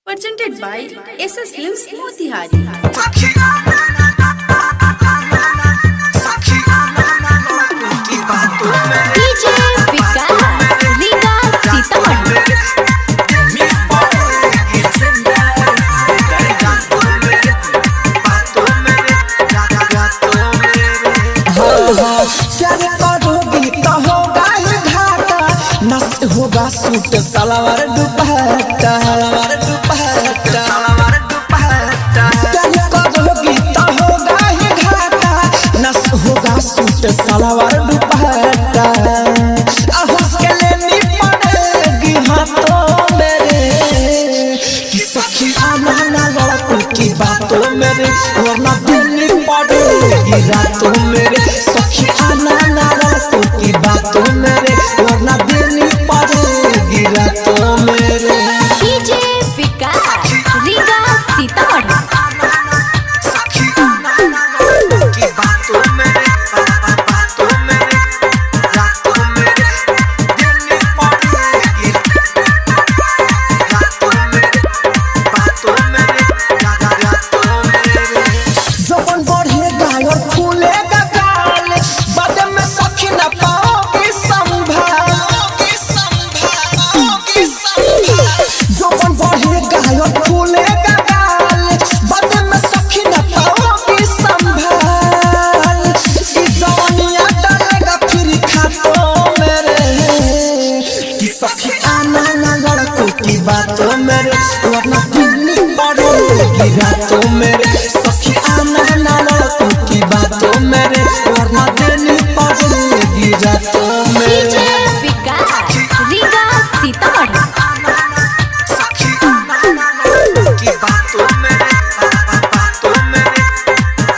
presented by SS Films Motihari. DJ विकास लीगा सीतामढ़ी। होगा suit सलवार दुपट्टा सलवार दुपट्टा सलवार दुपट्टा क्या करोगी तो होगा ही घाटा नस होगा सूट सलवार दुपट्टा आहस के लेनी पड़ेगी हाथों मेरे कि सखी आना ना लड़कों की बातों मेरे वरना देनी पड़ेगी रातों मेरे सखी आना ना लड़कों की बातों मेरे वरना देनी पड़ेगी रातों मेरे। DJ विकास लीगा सीतामढ़ी। बातों मेरे वरना दिल्ली पड़ेगी रातों मेरे सखी आना ना लड़कों की बातों मेरे वरना देनी पड़ेगी रातों मेरे। DJ विकास लीगा सीतामढ़ी। सखी आना ना लड़कों की बातों मेरे बातों मेरे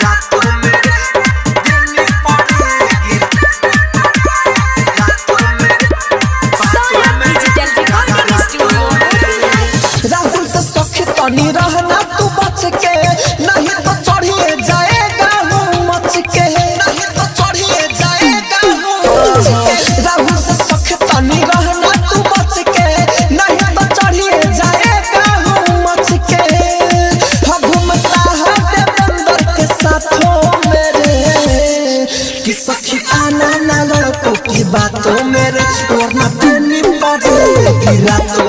रातों मेरे देनी पड़ेगी रातों मेरे। सोया डिजिटल रिकॉर्डिंग स्टूडियो राहुल से सखी तनी रहना तू बच के नहीं तो चढ़िए जाएगा हूँ मच के नहीं तो चढ़िए जाएगा हूँ राहुल से सखी तनी रहना तू बच के नहीं तो चढ़िए जाएगा हूँ मच के घूमता है देवेंद्र के साथों मेरे कि सखी आना ना लड़कों की बातों मेरे वरना देनी पड़ेगी रातों